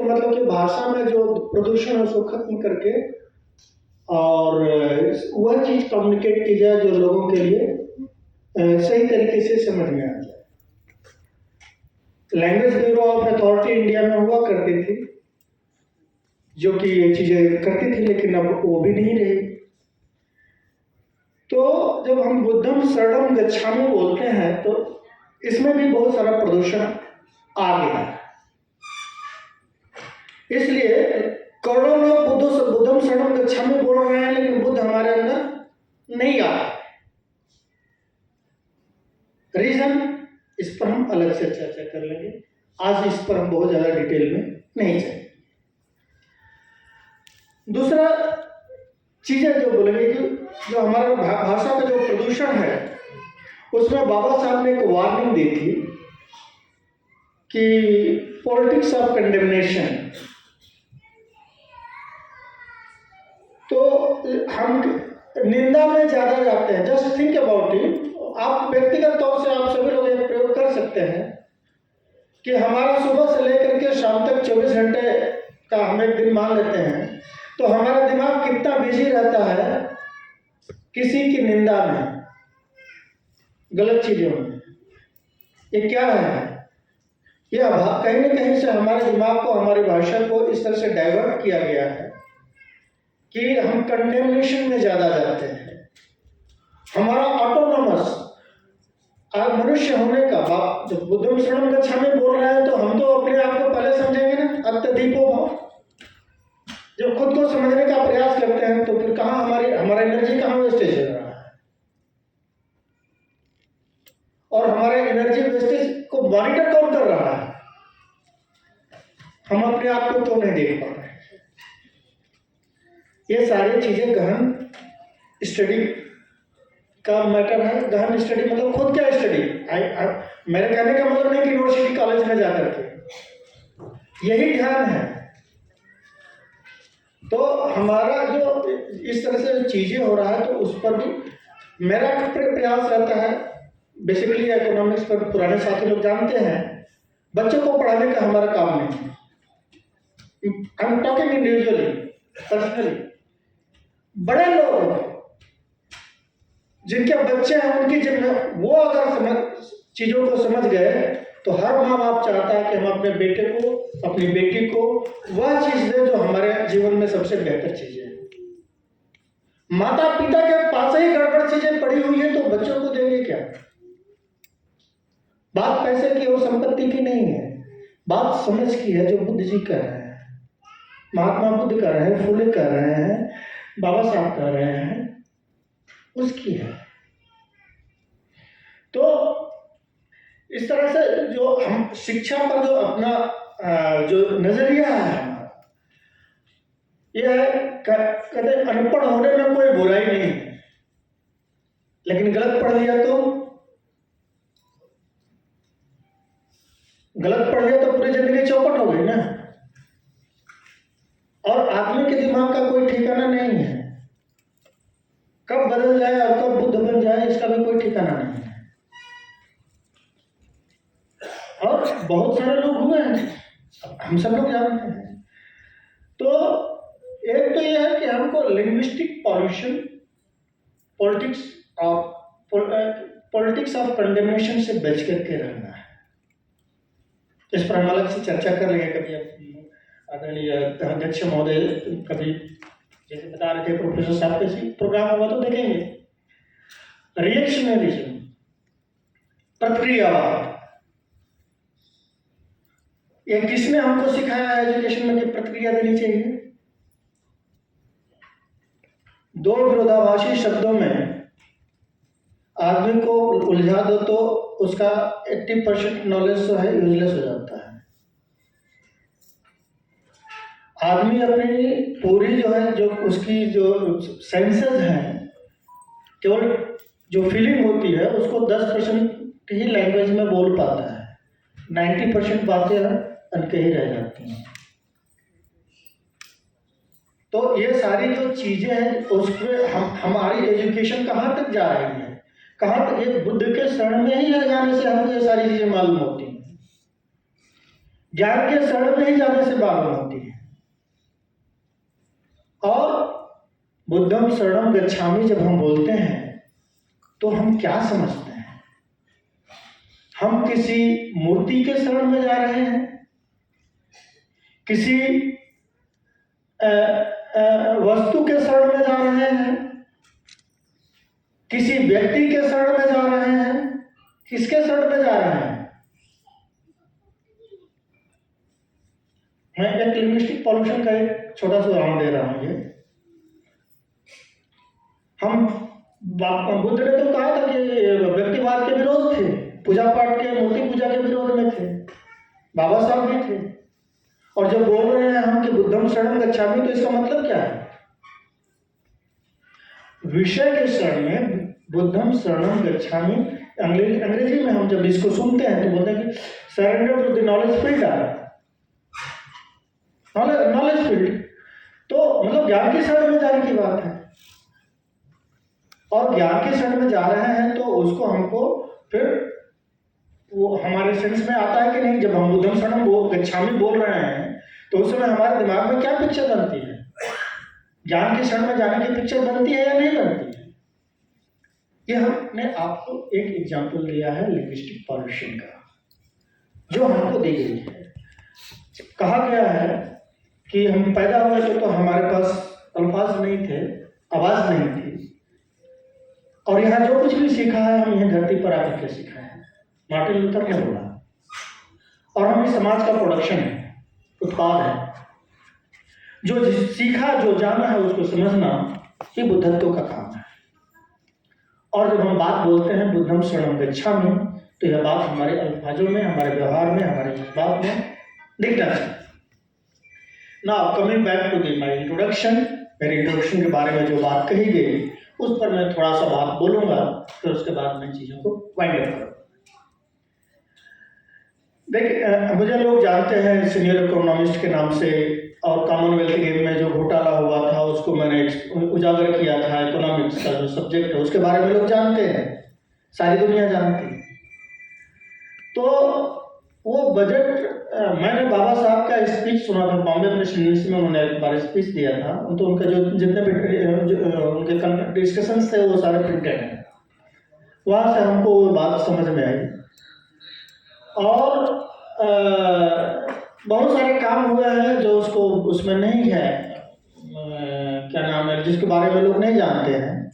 मतलब कि भाषा में जो प्रदूषण है उसको खत्म करके और वह चीज कम्युनिकेट की जाए जो लोगों के लिए सही तरीके से समझ में आ जाए। Language bureau of authority India में हुआ करती थी, जो कि ये चीजें करती थी, लेकिन अब वो भी नहीं रही। तो जब हम बुद्धम शरणम गच्छामि बोलते हैं तो इसमें भी बहुत सारा प्रदूषण आ गया। इसलिए करोड़ों लोग बुद्धम शरणम गच्छामि बोल रहे हैं, लेकिन बुद्ध हमारे अंदर नहीं आ रहा। रीजन इस पर हम अलग से चर्चा कर लेंगे, आज इस पर हम बहुत ज्यादा डिटेल में नहीं जाएंगे। दूसरा चीजें जो बोलेंगे कि जो हमारा भाषा का जो प्रदूषण है उसमें बाबा साहब ने एक वार्निंग दी थी कि पॉलिटिक्स ऑफ कंडेमनेशन। तो हम निंदा में ज्यादा जाते हैं। Just think about it. आप व्यक्तिगत तौर से आप सभी लोग एक प्रयोग कर सकते हैं कि हमारा सुबह से लेकर के शाम तक 24 घंटे का हम एक दिन मान लेते हैं, तो हमारा दिमाग कितना बिजी रहता है किसी की निंदा में, गलत चीजों में। ये क्या है? यह कहीं न कहीं से हमारे दिमाग को, हमारी भाषा को इस तरह से डाइवर्ट किया गया है कि हम कंडेमनेशन में ज्यादा जाते हैं। हमारा ऑटोनोमस मनुष्य होने का बाप जब बुद्धम शरणम गच्छामि बोल रहे हैं तो हम तो अपने आप को पहले समझेंगे ना, अत्यधिको भाव। जब खुद को समझने का प्रयास करते हैं तो फिर कहाँ हमारा एनर्जी कहाँ वेस्टेज हो रहा है, और हमारे एनर्जी वेस्टेज को मॉनिटर कौन कर रहा है? हम अपने आप को क्यों नहीं देख पा रहे हैं? ये सारी चीजें गहन स्टडी का मैटर है। गहन स्टडी मतलब खुद क्या स्टडी? मेरे कहने का मतलब नहीं कि यूनिवर्सिटी कॉलेज में जाकर के, यही ध्यान है। तो हमारा जो इस तरह से चीजें हो रहा है तो उस पर भी मेरा प्रयास रहता है। बेसिकली इकोनॉमिक्स पर पुराने साथी लोग जानते हैं, बच्चों को पढ़ाने का हमारा काम नहीं है। I am talking individually, personally. बड़े लोग जिनके बच्चे हैं उनकी जब वो अगर चीजों को समझ गए तो हर माँ बाप चाहता है कि हम अपने बेटे को, अपनी बेटी को वह चीज दें जो हमारे जीवन में सबसे बेहतर चीजें हैं। माता पिता के पास ही गड़बड़ चीजें पड़ी हुई है तो बच्चों को देंगे क्या? बात पैसे की और संपत्ति की नहीं है, बात समझ की है, जो बुद्ध जी कर रहे हैं, महात्मा बुद्ध कर रहे हैं, फुले कर रहे हैं, बाबा साहब कर रहे हैं, उसकी है। तो इस तरह से जो हम शिक्षा पर जो अपना जो नजरिया है हमारा, यह है कहते अनपढ़ होने में कोई बुराई नहीं है, लेकिन गलत पढ़ लिया तो पूरी जिंदगी चौपट हो गई ना। और आदमी के दिमाग का कोई ठिकाना नहीं है, कब बदल जाए और कब बुद्ध बन जाए इसका भी कोई ठिकाना नहीं है। और बहुत सारे लोग हुए हैं, हम सब लोग जानते हैं। तो एक तो यह है कि हमको linguistic pollution, politics of condemnation से बच करके रहना है। इस पर हम अलग से चर्चा कर लेंगे कभी। आदरणीय अध्यक्ष महोदय कभी जैसे बता रहे थे प्रोफेसर साहब के प्रोग्राम होगा तो देखेंगे। रिएक्शनरिज्म, प्रतिक्रियावाद, ये किसने हमको सिखाया है एजुकेशन में कि प्रतिक्रिया देनी चाहिए? दो विरोधाभासी शब्दों में आदमी को उलझा दो तो उसका 80% नॉलेज जो है यूजलेस हो जाता है। आदमी अपनी पूरी जो है, जो उसकी जो सेंसेस हैं, केवल जो फीलिंग होती है उसको 10% ही लैंग्वेज में बोल पाता है, 90% बातें अनके ही रह जाती हैं। तो ये सारी जो चीजें हैं उसमें हमारी एजुकेशन कहाँ तक जा रही है, कहाँ तक? एक बुद्ध के शरण में ही रह जाने से हमको ये सारी चीजें मालूम होती हैं। ज्ञान के शरण में ही जाने से मालूम होती है। और बुद्धम शरणम गच्छामि जब हम बोलते हैं तो हम क्या समझते हैं? हम किसी मूर्ति के शरण में जा रहे हैं, किसी वस्तु के शरण में जा रहे हैं, किसी व्यक्ति के शरण में जा रहे हैं, किसके शरण में जा रहे हैं? मैं एक लिंग्विस्टिक पॉल्यूशन का एक छोटा सा उदाहरण दे रहा हूं। ये हम बुद्ध ने तो कहा था कि व्यक्तिवाद के विरोध थे, पूजा पाठ के, मूर्ति पूजा के विरोध में थे, बाबा साहब भी थे। और जब बोल रहे हैं हम कि बुद्धम शरणम गच्छामि, तो इसका मतलब क्या है? विषय के शरण में बुद्धम शरणम गच्छामि, अंग्रेजी में हम जब इसको सुनते हैं तो बोलते हैं कि surrender to the knowledge field, knowledge field. तो मतलब ज्ञान के शरण में जाने की बात है। और ज्ञान के शरण में जा रहे हैं तो उसको हमको फिर वो हमारे सेंस में आता है कि नहीं? जब हम बुद्धम शरणम गच्छामि बोल रहे हैं तो उस समय हमारे दिमाग में क्या पिक्चर बनती है? ज्ञान के शरण में जाने की पिक्चर बनती है या नहीं बनती है? ये हमने आपको एक एग्जाम्पल दिया है लिंग्विस्टिक पॉल्यूशन का, जो हमको दी गई है। कहा गया है कि हम पैदा हुए तो हमारे पास अल्फाज नहीं थे, आवाज नहीं थी, और यहाँ जो कुछ भी सीखा है हम यह धरती पर आकर के सीखा है। मार्टिन लूथर ने बोला। और हम इस समाज का प्रोडक्शन है, उत्पाद है। जो सीखा, जो जाना है, उसको समझना ये बुद्धत्व का काम है। और जब हम बात बोलते हैं बुद्धम शरणम गच्छामि, तो यह बात हमारे अल्फाजों में, हमारे व्यवहार में, हमारे बात में दिखना चाहिए। Now coming back to my introduction, मेरे इंट्रोडक्शन के बारे में जो बात कही गई उस पर मैं थोड़ा सा बात बोलूंगा, फिर उसके बाद मैं चीजों को वाइंड अप करूंगा। देखिए, मुझे लोग जानते हैं सीनियर इकोनॉमिस्ट के नाम से, और कॉमनवेल्थ गेम में जो घोटाला हुआ था उसको मैंने उजागर किया था। इकोनॉमिक्स का जो सब्जेक्ट है उसके बारे में लोग जानते हैं, सारी दुनिया जानती है। तो वो बजट, मैंने बाबा साहब का स्पीच सुना था बॉम्बे प्रेसिडेंसी में, उन्होंने एक बार स्पीच दिया था। तो उनका जो जितने भी उनके डिस्कशंस थे वो सारे प्रिंटेड हैं, वहाँ से हमको वो बात समझ में आई। और बहुत सारे काम हुए हैं जो उसको उसमें नहीं है, क्या नाम है, जिसके बारे में लोग नहीं जानते हैं।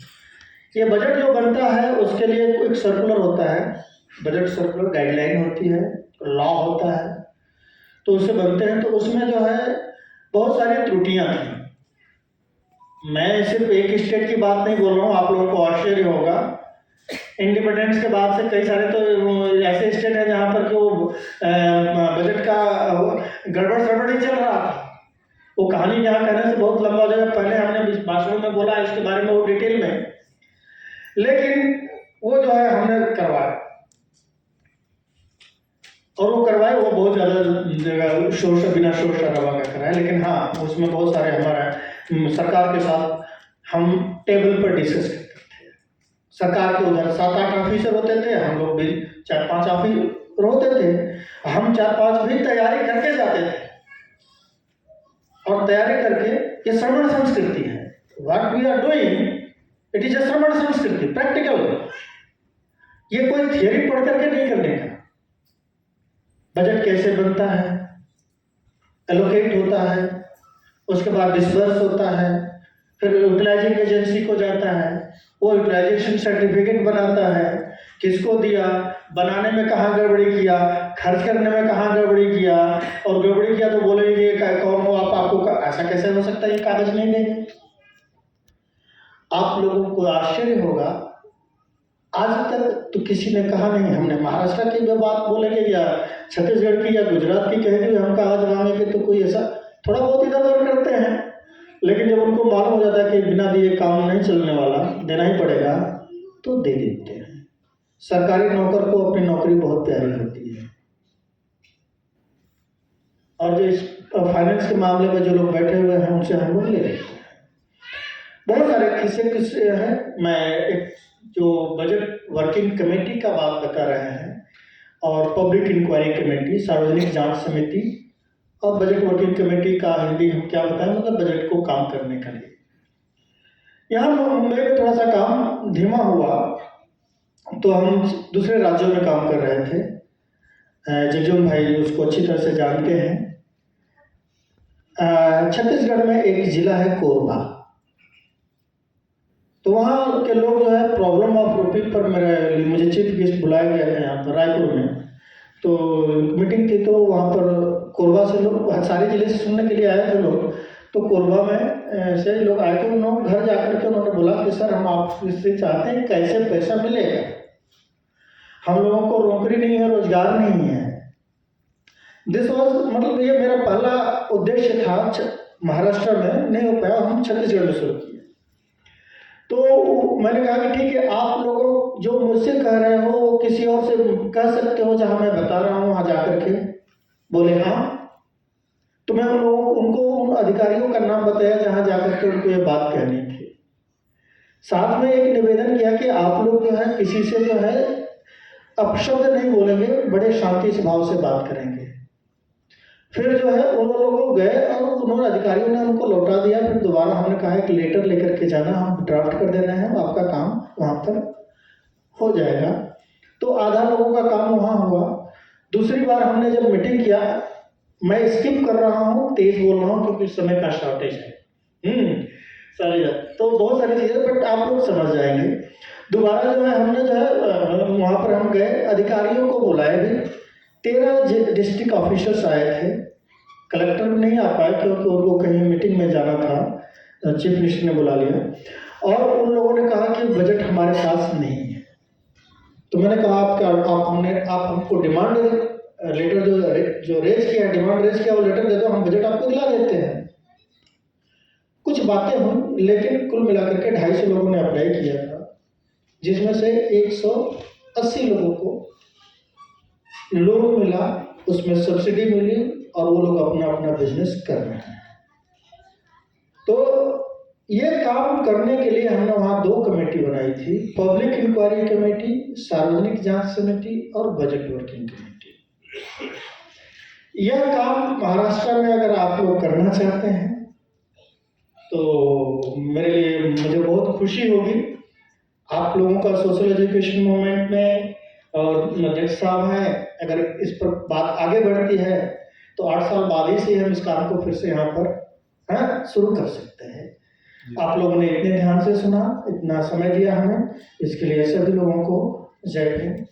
ये बजट जो बनता है उसके लिए एक सर्कुलर होता है, बजट सर्कुलर गाइडलाइन होती है, लॉ होता है, तो उससे बनते हैं। तो उसमें जो है बहुत सारी त्रुटियां थी। मैं सिर्फ एक स्टेट की बात नहीं बोल रहा हूँ, आप लोगों को आश्चर्य होगा। इंडिपेंडेंस के बाद से कई सारे तो ऐसे स्टेट हैं जहाँ पर जो बजट का गड़बड़ सड़बड़ ही चल रहा था। वो कहानी यहाँ कहने से बहुत लंबा हो जाएगा, पहले हमने भाषणों में बोला इसके बारे में, वो डिटेल में, लेकिन वो जो है हमने करवाया, और वो करवाए वो बहुत ज़्यादा जगह बिना शोर शराबा का कराया। लेकिन हाँ, उसमें बहुत सारे हमारा सरकार के साथ हम टेबल पर डिस्कस करते थे। सरकार के उधर 7-8 ऑफिसर होते थे, हम लोग भी 4-5 ऑफिसर होते थे। हम 4-5 भी तैयारी करके जाते थे, और तैयारी करके, ये श्रवण संस्कृति है। What we are doing, it is a श्रवण संस्कृति, प्रैक्टिकल। ये कोई थियरी पढ़ करके नहीं करने का। बजट कैसे बनता है, एलोकेट होता है, उसके बाद डिस्बर्स होता है, फिर यूटिलाइजिंग एजेंसी को जाता है, वो यूटिलाइजेशन सर्टिफिकेट बनाता है, किसको दिया, बनाने में कहाँ गड़बड़ी किया, खर्च करने में कहाँ गड़बड़ी किया, और गड़बड़ी किया तो बोलेंगे कौन हो आप, आपको ऐसा कैसे हो सकता है, ये कागज नहीं देंगे। आप लोगों को आश्चर्य होगा, आज तक तो किसी ने कहा नहीं। हमने महाराष्ट्र की बात बोलेंगे या छत्तीसगढ़ की या गुजरात की कह दी, हम कागज मांगेंगे तो कोई ऐसा थोड़ा बहुत इधर उधर करते हैं, लेकिन जब उनको मालूम हो जाता है कि बिना दिए काम नहीं चलने वाला, देना ही पड़ेगा, तो दे देते हैं। सरकारी नौकर को अपनी नौकरी बहुत प्यारी होती है। और जो इस फाइनेंस के मामले में जो लोग बैठे हुए हैं उनसे हम लोग ले लेते हैं। बहुत सारे किस्से हैं। मैं एक जो बजट वर्किंग कमेटी का बात बता रहे हैं, और पब्लिक इंक्वायरी कमेटी, सार्वजनिक जांच समिति और बजट वर्किंग कमेटी का हिंदी हम क्या बताएं, मतलब बजट को काम करने के लिए। यहाँ मुंबई में थोड़ा सा काम धीमा हुआ, तो हम दूसरे राज्यों में काम कर रहे थे। जगजोन भाई उसको अच्छी तरह से जानते हैं। छत्तीसगढ़ में एक जिला है कोरबा, तो वहाँ के लोग जो है प्रॉब्लम ऑफ रोपिंग पर मुझे चीफ गेस्ट बुलाया गया था यहाँ पर रायपुर में, तो मीटिंग थी, तो वहाँ पर कोरबा से लोग सारे जिले से सुनने के लिए आए थे लोग। तो कोरबा में से लोग आए थे, उन्होंने घर जाकर के उन्होंने बोला कि सर हम आपसे चाहते हैं कैसे पैसा मिलेगा, हम लोगों को नौकरी नहीं है, रोजगार नहीं है। दिस वॉज मतलब ये मेरा पहला उद्देश्य था, महाराष्ट्र में नहीं हो पाया, हम छत्तीसगढ़ में शुरू किए। तो मैंने कहा कि ठीक है, आप लोगों जो मुझसे कह रहे हो वो किसी और से कह सकते हो जहां मैं बता रहा हूँ, वहां जाकर के। बोले हाँ। तो मैं उनको उन अधिकारियों का नाम बताया जहां जाकर के उनको ये बात कहनी थी। साथ में एक निवेदन किया कि आप लोग जो है किसी से जो है अपशब्द नहीं बोलेंगे, बड़े शांति स्वभाव से बात करेंगे। फिर जो है उन लोगों गए और उन्होंने अधिकारियों ने उनको लौटा दिया। फिर दोबारा हमने कहा एक लेटर लेकर के जाना, हम ड्राफ्ट कर दे रहे हैं, आपका काम वहाँ पर हो जाएगा। तो आधा लोगों का काम वहाँ हुआ। दूसरी बार हमने जब मीटिंग किया, मैं स्किप कर रहा हूँ, तेज बोल रहा हूँ क्योंकि समय का शॉर्टेज है। सारी तो बहुत सारी चीज़ें, बट आप लोग समझ जाएंगे। दोबारा जो है हमने जो है वहाँ पर हम गए, अधिकारियों को बुलाए भी। 13 डिस्ट्रिक्ट ऑफिसर्स आए थे, कलेक्टर नहीं आ पाए क्योंकि उनको कहीं मीटिंग में जाना था, चीफ मिनिस्टर ने बुला लिया। और उन लोगों ने कहा कि बजट हमारे पास नहीं है। तो मैंने कहा आप हमको डिमांड लेटर जो रेज किया, डिमांड रेज किया, वो लेटर दे दो, हम बजट आपको दिला देते हैं। कुछ बातें हुई, लेकिन कुल मिलाकर के 250 लोगों ने अप्लाई किया था, जिसमें से 180 लोगों को लोन मिला, उसमें सब्सिडी मिली और वो लोग अपना अपना बिजनेस कर रहे हैं। तो ये काम करने के लिए हमने वहाँ 2 कमेटी बनाई थी, पब्लिक इंक्वायरी कमेटी, सार्वजनिक जांच समिति और बजट वर्किंग कमेटी। यह काम महाराष्ट्र में अगर आप लोग करना चाहते हैं तो मेरे लिए मुझे बहुत खुशी होगी। आप लोगों का सोशल एजुकेशन मूवमेंट में और अध्यक्ष साहब हैं, अगर इस पर बात आगे बढ़ती है तो 8 साल बाद ही से हम इस काम को फिर से यहाँ पर शुरू कर सकते हैं। आप लोगों ने इतने ध्यान से सुना, इतना समय दिया हमें, इसके लिए सभी लोगों को जय हिंद।